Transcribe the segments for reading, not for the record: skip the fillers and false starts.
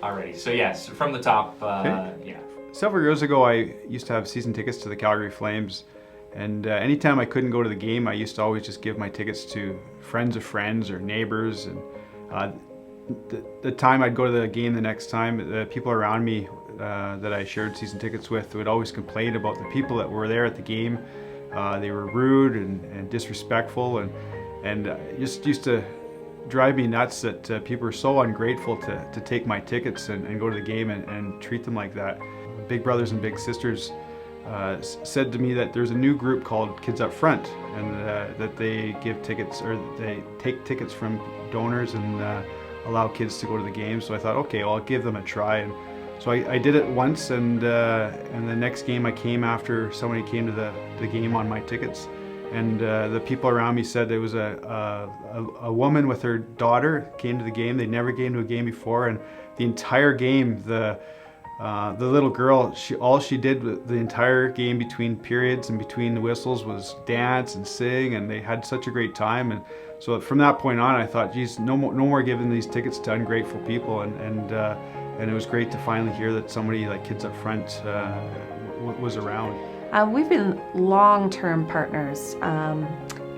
already. So yes, from the top, yeah. Several years ago, I used to have season tickets to the Calgary Flames, and anytime I couldn't go to the game, I used to always just give my tickets to friends of friends or neighbors. And the time I'd go to the game the next time, the people around me that I shared season tickets with would always complain about the people that were there at the game. They were rude and disrespectful, and just used to drive me nuts that people are so ungrateful to take my tickets and go to the game and treat them like that. Big brothers and big sisters said to me that there's a new group called Kids Up Front, and that they give tickets, or they take tickets from donors and allow kids to go to the game. So I thought, okay, well, I'll give them a try. And so I did it once, and the next game I came after somebody came to the game on my tickets. And the people around me said there was a woman with her daughter came to the game. They'd never came to a game before, and the entire game, the little girl, all she did with the entire game, between periods and between the whistles, was dance and sing, and they had such a great time. And so from that point on, I thought, geez, no more giving these tickets to ungrateful people. And it was great to finally hear that somebody like Kids Up Front was around. We've been long-term partners.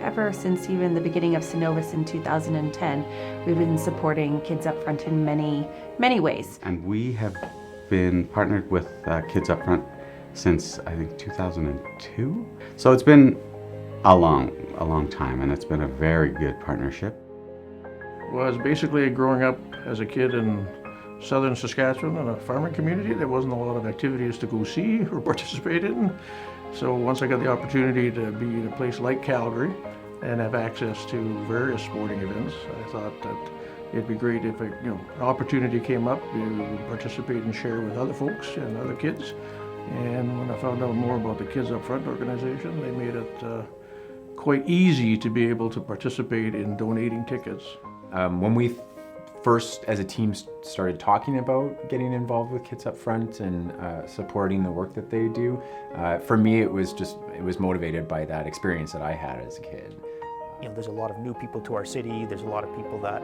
Ever since even the beginning of Synovus in 2010, we've been supporting Kids Up Front in many, many ways. And we have been partnered with Kids Up Front since, I think, 2002. So it's been a long time, and it's been a very good partnership. Was basically growing up as a kid in southern Saskatchewan in a farming community. There wasn't a lot of activities to go see or participate in. So once I got the opportunity to be in a place like Calgary and have access to various sporting events, I thought that it'd be great if an opportunity came up to participate and share with other folks and other kids. And when I found out more about the Kids Up Front organization, they made it quite easy to be able to participate in donating tickets. When we first, as a team, started talking about getting involved with Kids Up Front and supporting the work that they do, for me it was motivated by that experience that I had as a kid. There's a lot of new people to our city. There's a lot of people that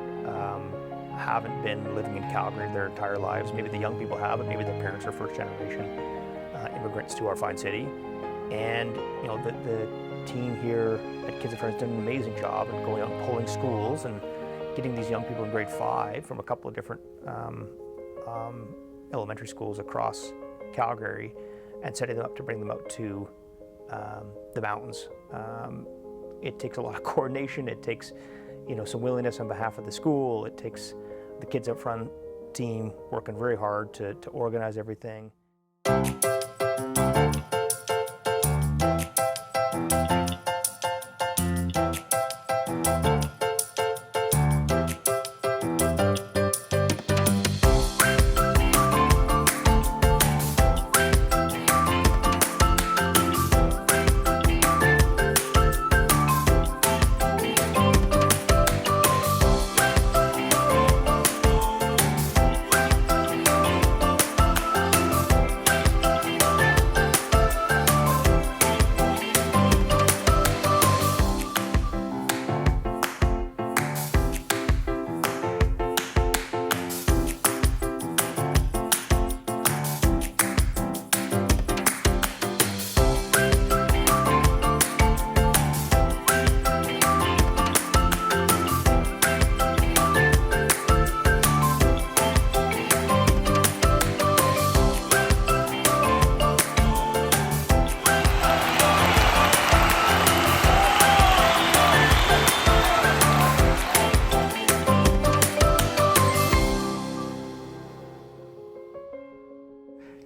haven't been living in Calgary their entire lives. Maybe the young people have, but maybe their parents are first generation immigrants to our fine city. And the team here at Kids Up Front has done an amazing job in going out and polling schools and getting these young people in grade 5 from a couple of different elementary schools across Calgary and setting them up to bring them out to the mountains. It takes a lot of coordination. It takes, some willingness on behalf of the school. It takes the Kids Up Front team working very hard to organize everything.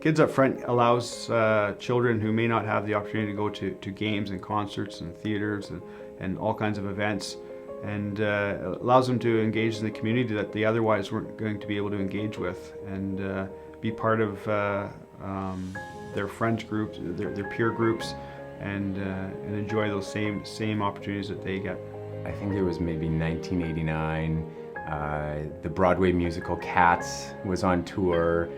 Kids Up Front allows children who may not have the opportunity to go to games and concerts and theaters and all kinds of events, and allows them to engage in the community that they otherwise weren't going to be able to engage with, and be part of their friends groups, their peer groups, and enjoy those same opportunities that they get. I think it was maybe 1989. The Broadway musical Cats was on tour.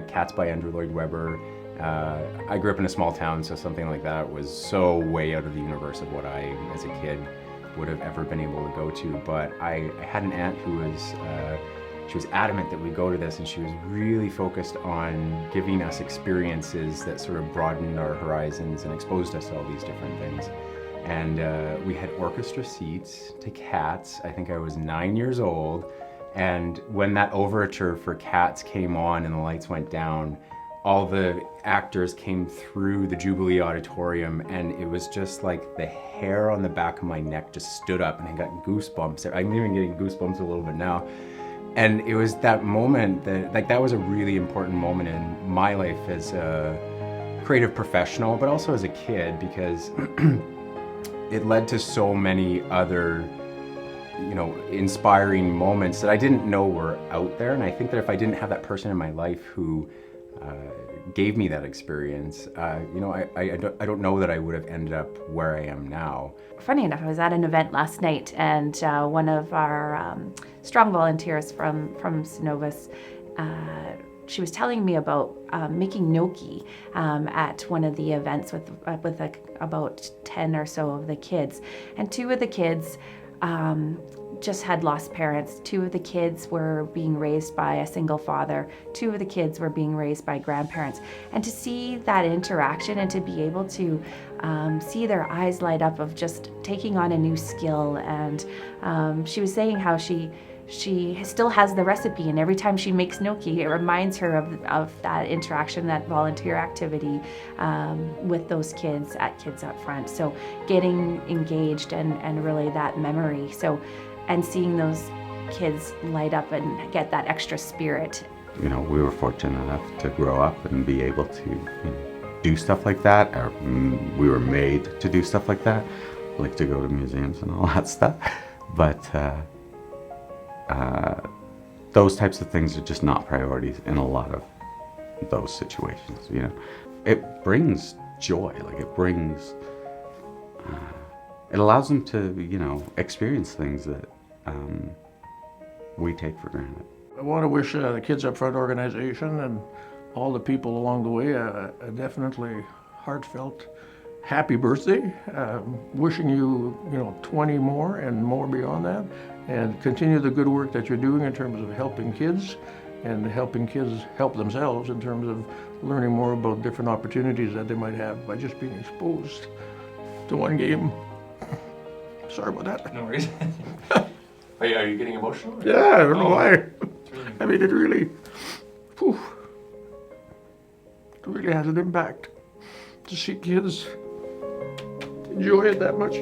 Cats by Andrew Lloyd Webber. I grew up in a small town, so something like that was so way out of the universe of what I, as a kid, would have ever been able to go to. But I had an aunt who was she was adamant that we go to this, and she was really focused on giving us experiences that sort of broadened our horizons and exposed us to all these different things. And we had orchestra seats to Cats. I think I was 9 years old. And when that overture for Cats came on and the lights went down, all the actors came through the Jubilee Auditorium, and it was just like the hair on the back of my neck just stood up, and I got goosebumps. I'm even getting goosebumps a little bit now. And it was that moment that was a really important moment in my life as a creative professional, but also as a kid, because it led to so many other, inspiring moments that I didn't know were out there. And I think that if I didn't have that person in my life who gave me that experience, I don't know that I would have ended up where I am now. Funny enough, I was at an event last night, and one of our strong volunteers from Synovus, she was telling me about making gnocchi at one of the events with about 10 or so of the kids. And two of the kids just had lost parents. Two of the kids were being raised by a single father. Two of the kids were being raised by grandparents. And to see that interaction and to be able to see their eyes light up of just taking on a new skill. And she was saying how she still has the recipe, and every time she makes gnocchi, it reminds her of that interaction, that volunteer activity with those kids at Kids Up Front. So getting engaged and really that memory. And seeing those kids light up and get that extra spirit. We were fortunate enough to grow up and be able to do stuff like that, or we were made to do stuff like that, like to go to museums and all that stuff. But those types of things are just not priorities in a lot of those situations. It brings joy, it allows them to experience things that we take for granted. I want to wish the Kids Up Front organization and all the people along the way a definitely heartfelt happy birthday. Wishing you 20 more and more beyond that, and continue the good work that you're doing in terms of helping kids and helping kids help themselves in terms of learning more about different opportunities that they might have by just being exposed to one game. Sorry about that. No worries. Are you getting emotional? Or? Yeah, I don't know why. I mean, it really has an impact to see kids enjoy it that much.